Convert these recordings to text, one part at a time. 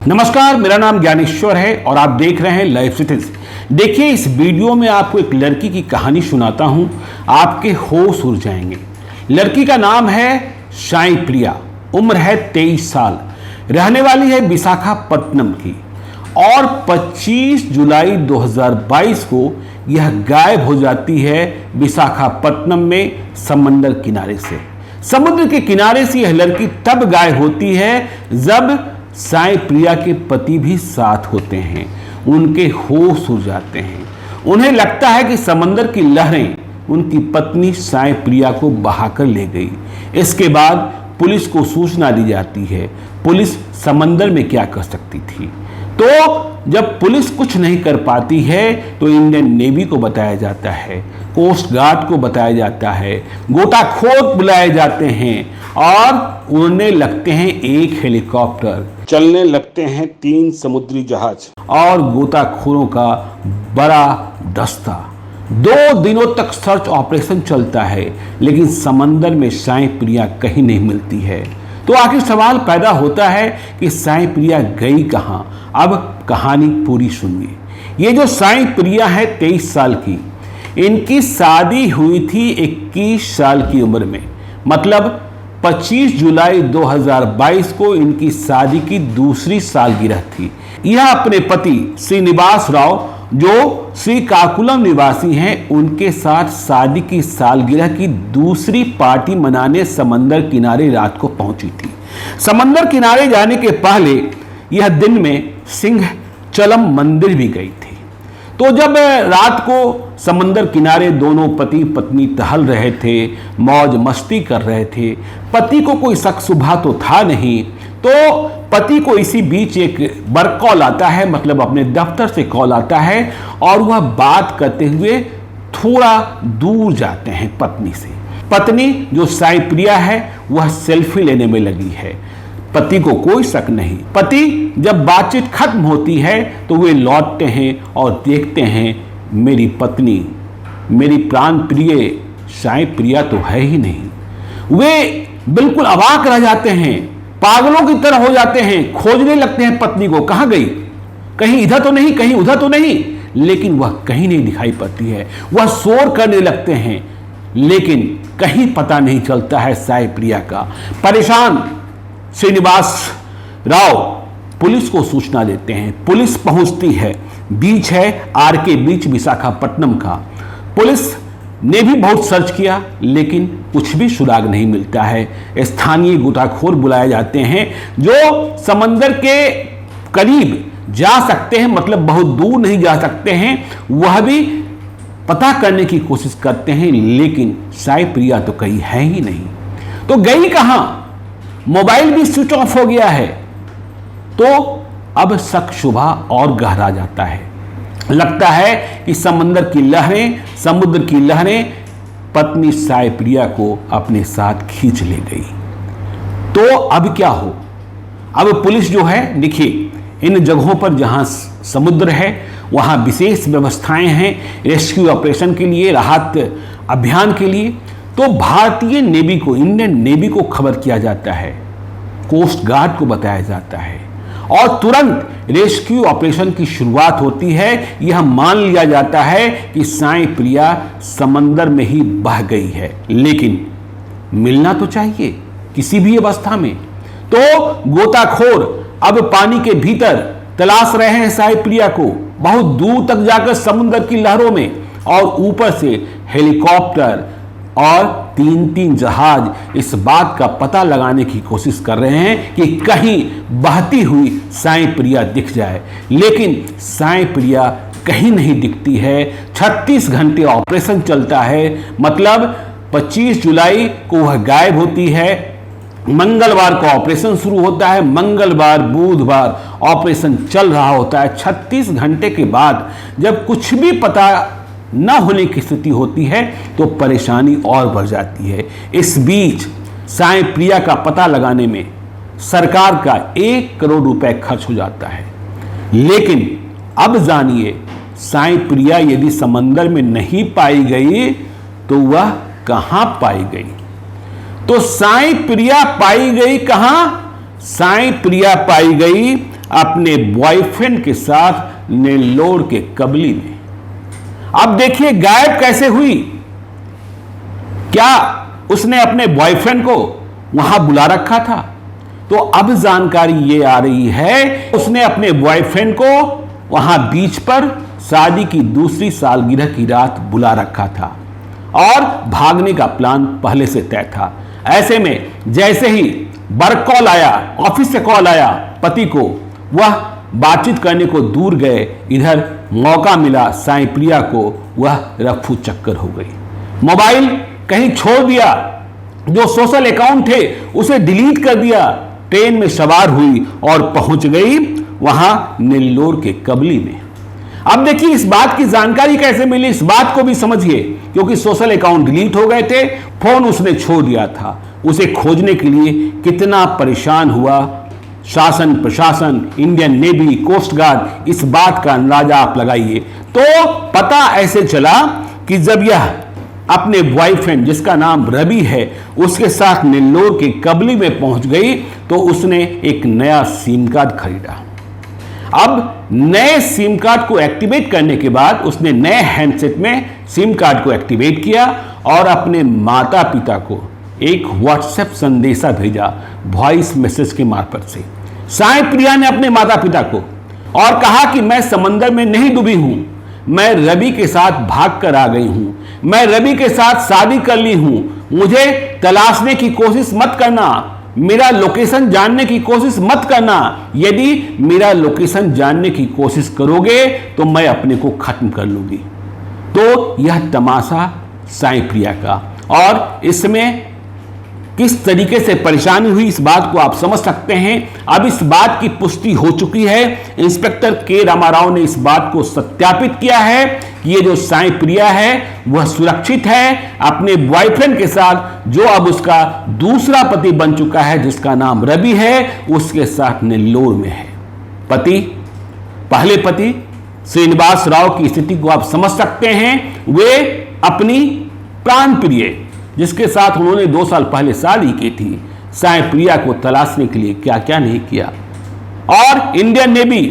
नमस्कार, मेरा नाम ज्ञानेश्वर है और आप देख रहे हैं लाइफ सिटीज। देखिए, इस वीडियो में आपको एक लड़की की कहानी सुनाता हूं, आपके होश उड़ जाएंगे। लड़की का नाम है साई प्रिया, उम्र है 23 साल, रहने वाली है विशाखापट्टनम की और 25 जुलाई 2022 को यह गायब हो जाती है विशाखापट्टनम में समंदर किनारे से। समुद्र के किनारे से यह लड़की तब गायब होती है जब साई प्रिया के पति भी साथ होते हैं। उनके होश उड़ जाते हैं। उन्हें लगता है कि समंदर की लहरें उनकी पत्नी साई प्रिया को बहाकर ले गई। इसके बाद पुलिस को सूचना दी जाती है। पुलिस समंदर में क्या कर सकती थी? तो जब पुलिस कुछ नहीं कर पाती है तो इंडियन नेवी को बताया जाता है, कोस्ट गार्ड को बताया जाता है, गोताखोर बुलाए जाते हैं और उड़ने लगते हैं एक हेलीकॉप्टर, चलने लगते हैं 3 समुद्री जहाज और गोताखोरों का बड़ा दस्ता। 2 दिनों तक सर्च ऑपरेशन चलता है, लेकिन समंदर में साई प्रिया कहीं नहीं मिलती है। तो आखिर सवाल पैदा होता है कि साई प्रिया गई कहां? अब कहानी पूरी सुनिए। ये जो साई प्रिया है 23 साल की, इनकी शादी हुई थी 21 साल की उम्र में, मतलब 25 जुलाई 2022 को इनकी शादी की दूसरी सालगिरह थी। यह अपने पति श्रीनिवास राव, जो श्रीकाकुलम निवासी हैं, उनके साथ शादी की सालगिरह की दूसरी पार्टी मनाने समंदर किनारे रात को पहुंची थी। समंदर किनारे जाने के पहले यह दिन में सिंहचलम मंदिर भी गई थी। तो जब रात को समंदर किनारे दोनों पति पत्नी टहल रहे थे, मौज मस्ती कर रहे थे, पति को कोई शक शुबा तो था नहीं, तो पति को इसी बीच एक वर्क कॉल आता है, मतलब अपने दफ्तर से कॉल आता है और वह बात करते हुए थोड़ा दूर जाते हैं पत्नी से। पत्नी जो साई प्रिया है वह सेल्फी लेने में लगी है। पति को कोई शक नहीं। पति जब बातचीत खत्म होती है तो वे लौटते हैं और देखते हैं मेरी पत्नी, मेरी प्राण प्रिय साई प्रिया तो है ही नहीं। वे बिल्कुल अवाक रह जाते हैं, पागलों की तरह हो जाते हैं, खोजने लगते हैं पत्नी को। कहां गई? कहीं इधर तो नहीं, कहीं उधर तो नहीं, लेकिन वह कहीं नहीं दिखाई पड़ती है। वह शोर करने लगते हैं, लेकिन कहीं पता नहीं चलता है साई प्रिया का। परेशान श्रीनिवास राव पुलिस को सूचना देते हैं। पुलिस पहुंचती है। बीच है आरके बीच विशाखापट्टनम का। पुलिस ने भी बहुत सर्च किया, लेकिन कुछ भी सुराग नहीं मिलता है। स्थानीय गोताखोर बुलाए जाते हैं जो समंदर के करीब जा सकते हैं, मतलब बहुत दूर नहीं जा सकते हैं, वह भी पता करने की कोशिश करते हैं, लेकिन साई प्रिया तो कहीं है ही नहीं। तो गई कहां? मोबाइल भी स्विच ऑफ हो गया है। तो अब शक शुबा और गहरा जाता है। लगता है कि समंदर की लहरें, समुद्र की लहरें पत्नी साई प्रिया को अपने साथ खींच ले गई। तो अब क्या हो? अब पुलिस जो है, देखिए, इन जगहों पर जहां समुद्र है वहां विशेष व्यवस्थाएं हैं रेस्क्यू ऑपरेशन के लिए, राहत अभियान के लिए। तो भारतीय नेवी को, इंडियन नेवी को खबर किया जाता है, कोस्ट गार्ड को बताया जाता है और तुरंत रेस्क्यू ऑपरेशन की शुरुआत होती है। यह मान लिया जाता है कि साई प्रिया समंदर में ही बह गई है, लेकिन मिलना तो चाहिए किसी भी अवस्था में। तो गोताखोर अब पानी के भीतर तलाश रहे हैं साई प्रिया को, बहुत दूर तक जाकर समुद्र की लहरों में, और ऊपर से हेलीकॉप्टर और 3 जहाज इस बात का पता लगाने की कोशिश कर रहे हैं कि कहीं बहती हुई साई प्रिया दिख जाए, लेकिन साई प्रिया कहीं नहीं दिखती है। 36 घंटे ऑपरेशन चलता है, मतलब 25 जुलाई को वह गायब होती है। मंगलवार को ऑपरेशन शुरू होता है, मंगलवार बुधवार ऑपरेशन चल रहा होता है। 36 घंटे के बाद जब कुछ भी पता न होने की स्थिति होती है तो परेशानी और बढ़ जाती है। इस बीच साई प्रिया का पता लगाने में सरकार का 1 करोड़ रुपए खर्च हो जाता है। लेकिन अब जानिए, साई प्रिया यदि समंदर में नहीं पाई गई तो वह कहां पाई गई? तो साई प्रिया पाई गई कहां? साई प्रिया पाई गई अपने बॉयफ्रेंड के साथ नेल्लोर के कबली में। अब देखिए गायब कैसे हुई। क्या उसने अपने बॉयफ्रेंड को वहां बुला रखा था? तो अब जानकारी ये आ रही है उसने अपने बॉयफ्रेंड को वहां बीच पर शादी की दूसरी सालगिरह की रात बुला रखा था और भागने का प्लान पहले से तय था। ऐसे में जैसे ही वर्क कॉल आया, ऑफिस से कॉल आया पति को, वह बातचीत करने को दूर गए। इधर मौका मिला साईं प्रिया को, वह रफू चक्कर हो गई। मोबाइल कहीं छोड़ दिया, जो सोशल अकाउंट थे उसे डिलीट कर दिया, ट्रेन में सवार हुई और पहुंच गई वहां नेल्लोर के कबली में। अब देखिए इस बात की जानकारी कैसे मिली, इस बात को भी समझिए। क्योंकि सोशल अकाउंट डिलीट हो गए थे, फोन उसने छोड़ दिया था। उसे खोजने के लिए कितना परेशान हुआ शासन प्रशासन, इंडियन नेवी, कोस्ट गार्ड, इस बात का अंदाजा आप लगाइए। तो पता ऐसे चला कि जब यह अपने बॉयफ्रेंड जिसका नाम रवि है उसके साथ नेल्लोर के कबली में पहुंच गई तो उसने एक नया सिम कार्ड खरीदा। अब नए सिम कार्ड को एक्टिवेट करने के बाद उसने नए हैंडसेट में सिम कार्ड को एक्टिवेट किया और अपने माता पिता को एक व्हाट्सएप संदेशा भेजा वॉइस मैसेज के मार्फत से। साईं प्रिया ने अपने माता पिता को और कहा कि मैं समंदर में नहीं डूबी हूं, मैं रवि के साथ भाग कर आ गई हूं, मैं रवि के साथ शादी कर ली हूं, मुझे तलाशने की कोशिश मत करना, मेरा लोकेशन जानने की कोशिश मत करना। यदि मेरा लोकेशन जानने की कोशिश करोगे तो मैं अपने को खत्म कर लूंगी। तो यह तमाशा साईं प्रिया का, और इसमें किस तरीके से परेशानी हुई इस बात को आप समझ सकते हैं। अब इस बात की पुष्टि हो चुकी है, इंस्पेक्टर के रामाराव ने इस बात को सत्यापित किया है कि ये जो साईं प्रिया है वह सुरक्षित है अपने बॉयफ्रेंड के साथ, जो अब उसका दूसरा पति बन चुका है जिसका नाम रवि है, उसके साथ नेल्लोर में है। पति, पहले पति श्रीनिवास राव की स्थिति को आप समझ सकते हैं। वे अपनी प्राण प्रिय जिसके साथ उन्होंने 2 साल पहले शादी की थी, साईं प्रिया को तलाशने के लिए क्या क्या नहीं किया। और इंडियन नेवी,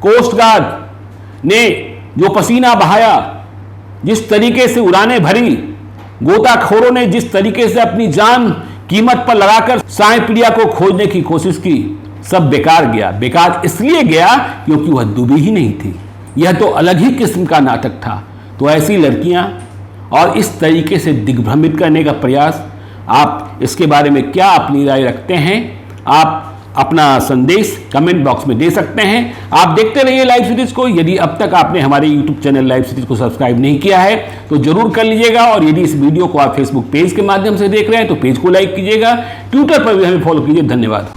कोस्ट गार्ड ने जो पसीना बहाया, जिस तरीके से उड़ानें भरी, गोताखोरों ने जिस तरीके से अपनी जान कीमत पर लगाकर साईं प्रिया को खोजने की कोशिश की, सब बेकार गया। बेकार इसलिए गया क्योंकि वह डूबी ही नहीं थी। यह तो अलग ही किस्म का नाटक था। तो ऐसी लड़कियां और इस तरीके से दिग्भ्रमित करने का प्रयास, आप इसके बारे में क्या अपनी राय रखते हैं? आप अपना संदेश कमेंट बॉक्स में दे सकते हैं। आप देखते रहिए लाइव सीरीज को। यदि अब तक आपने हमारे यूट्यूब चैनल लाइव सीरीज को सब्सक्राइब नहीं किया है तो जरूर कर लीजिएगा, और यदि इस वीडियो को आप फेसबुक पेज के माध्यम से देख रहे हैं तो पेज को लाइक कीजिएगा, ट्विटर पर भी हमें फॉलो कीजिए। धन्यवाद।